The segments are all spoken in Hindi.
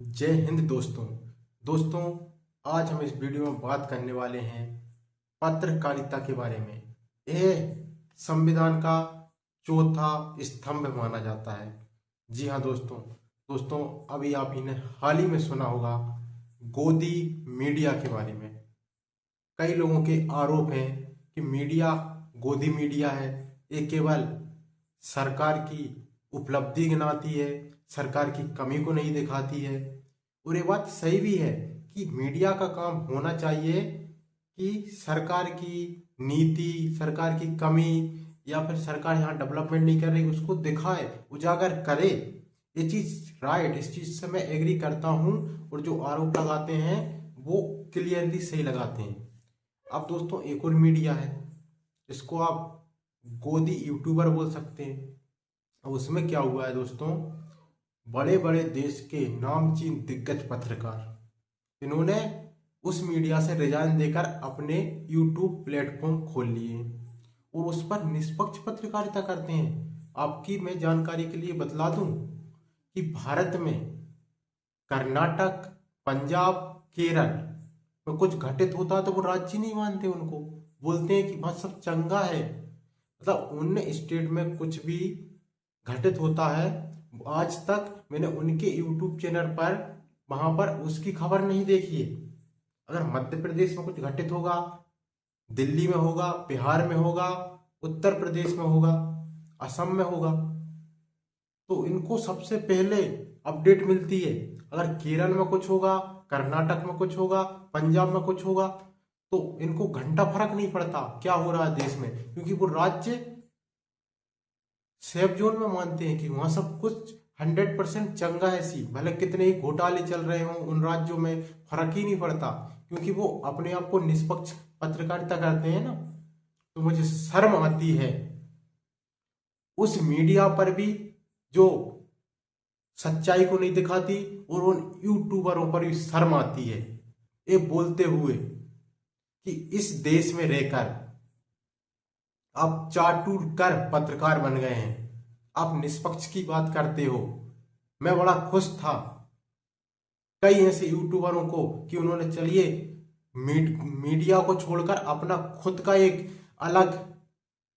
जय हिंद दोस्तों। आज हम इस वीडियो में बात करने वाले हैं पत्रकारिता के बारे में। यह संविधान का चौथा स्तंभ माना जाता है। जी हाँ दोस्तों, अभी आप ही ने हाल ही में सुना होगा गोदी मीडिया के बारे में। कई लोगों के आरोप हैं कि मीडिया गोदी मीडिया है, ये केवल सरकार की उपलब्धि गिनाती है, सरकार की कमी को नहीं दिखाती है। और ये बात सही भी है कि मीडिया का काम होना चाहिए कि सरकार की नीति, सरकार की कमी या फिर सरकार यहाँ डेवलपमेंट नहीं कर रही उसको दिखाए, उजागर करे। ये चीज राइट, इस चीज से मैं एग्री करता हूँ। और जो आरोप लगाते हैं वो क्लियरली सही लगाते हैं। अब दोस्तों एक और मीडिया है, इसको आप गोदी यूट्यूबर बोल सकते हैं। अब उसमें क्या हुआ है दोस्तों, बड़े बड़े देश के नामचीन दिग्गज पत्रकार इन्होंने उस मीडिया से रिजाइन देकर अपने यूट्यूब प्लेटफॉर्म खोल लिए और उस पर निष्पक्ष पत्रकारिता करते हैं। आपकी मैं जानकारी के लिए बतला दूं कि भारत में कर्नाटक, पंजाब, केरल में कुछ घटित होता है तो वो राज्य नहीं मानते, उनको बोलते हैं कि बस सब चंगा है। मतलब उन स्टेट में कुछ भी घटित होता है, आज तक मैंने उनके यूट्यूब चैनल पर वहां पर उसकी खबर नहीं देखी है। अगर मध्य प्रदेश में कुछ घटित होगा, दिल्ली में होगा, बिहार में होगा, उत्तर प्रदेश में होगा, असम में होगा, तो इनको सबसे पहले अपडेट मिलती है। अगर केरल में कुछ होगा, कर्नाटक में कुछ होगा, पंजाब में कुछ होगा, तो इनको घंटा फर्क नहीं पड़ता क्या हो रहा है देश में, क्योंकि वो राज्य सेफ जोन में मानते हैं कि वहां सब कुछ 100% चंगा है। सी भले कितने ही घोटाले चल रहे हों उन राज्यों में, फर्क ही नहीं पड़ता, क्योंकि वो अपने आप को निष्पक्ष पत्रकारिता करते हैं ना। तो मुझे शर्म आती है उस मीडिया पर भी जो सच्चाई को नहीं दिखाती, और उन यूट्यूबरों पर भी शर्म आती है ये बोलते हुए कि इस देश में रहकर आप चाटुर कर पत्रकार बन गए हैं, आप निष्पक्ष की बात करते हो। मैं बड़ा खुश था कई ऐसे यूट्यूबरों को कि उन्होंने चलिए मीडिया को छोड़कर अपना खुद का एक अलग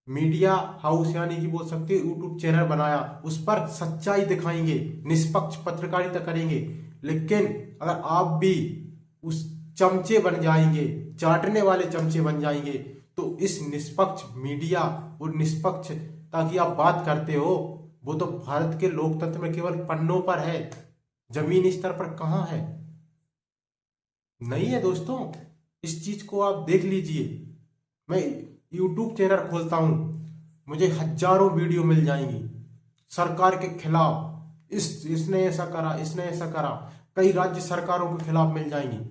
मीडिया हाउस यानी कि बोल सकते हो यूट्यूब चैनल बनाया, उस पर सच्चाई दिखाएंगे, निष्पक्ष पत्रकारिता करेंगे। लेकिन अगर आप भी उस चमचे बन जाएंगे, चाटने वाले चमचे बन जाएंगे, तो इस निष्पक्ष मीडिया और निष्पक्षता की आप बात करते हो, वो तो भारत के लोकतंत्र में केवल पन्नों पर है, जमीनी स्तर पर कहां है? नहीं है दोस्तों। इस चीज को आप देख लीजिए। मैं यूट्यूब चैनल खोलता हूं, मुझे हजारों वीडियो मिल जाएंगी सरकार के खिलाफ, इसने ऐसा करा, इसने ऐसा करा, कई राज्य सरकारों के खिलाफ मिल जाएंगी।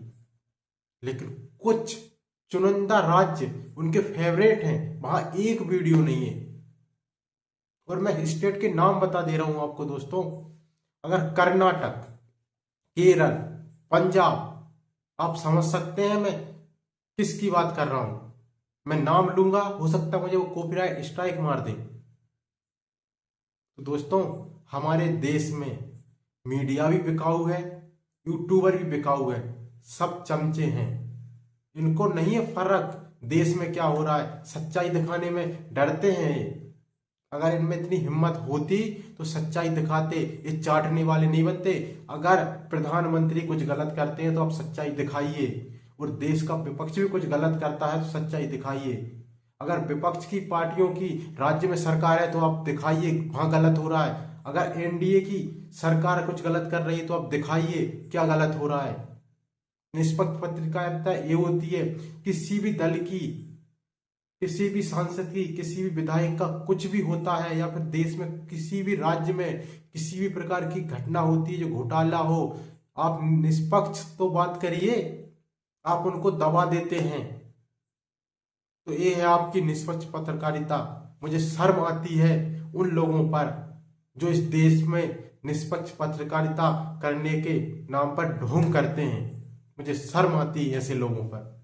लेकिन कुछ चुनिंदा राज्य उनके फेवरेट हैं, वहां एक वीडियो नहीं है। और मैं स्टेट के नाम बता दे रहा हूं आपको दोस्तों। अगर कर्नाटक, केरल, पंजाब, आप समझ सकते हैं मैं किसकी बात कर रहा हूं। मैं नाम लूंगा, हो सकता है मुझे वो कॉपीराइट स्ट्राइक मार दे। तो दोस्तों हमारे देश में मीडिया भी बिकाऊ है, यूट्यूबर भी बिकाऊ है, सब चमचे हैं। इनको नहीं है फर्क देश में क्या हो रहा है, सच्चाई दिखाने में डरते हैं ये। अगर इनमें इतनी हिम्मत होती तो सच्चाई दिखाते, ये चाटने वाले नहीं बनते। अगर प्रधानमंत्री कुछ गलत करते हैं तो आप सच्चाई दिखाइए, और देश का विपक्ष भी कुछ गलत करता है तो सच्चाई दिखाइए। अगर विपक्ष की पार्टियों की राज्य में सरकार है तो आप दिखाइए वहां गलत हो रहा है। अगर एनडीए की सरकार कुछ गलत कर रही है तो आप दिखाइए क्या गलत हो रहा है। निष्पक्ष पत्रकारिता ये होती है किसी भी दल की, किसी भी सांसद की, किसी भी विधायक का कुछ भी होता है, या फिर देश में किसी भी राज्य में किसी भी प्रकार की घटना होती है जो घोटाला हो, आप निष्पक्ष तो बात करिए, आप उनको दबा देते हैं। तो ये है आपकी निष्पक्ष पत्रकारिता। मुझे शर्म आती है उन लोगों पर जो इस देश में निष्पक्ष पत्रकारिता करने के नाम पर ढोंग करते हैं। मुझे शर्म आती है ऐसे लोगों पर।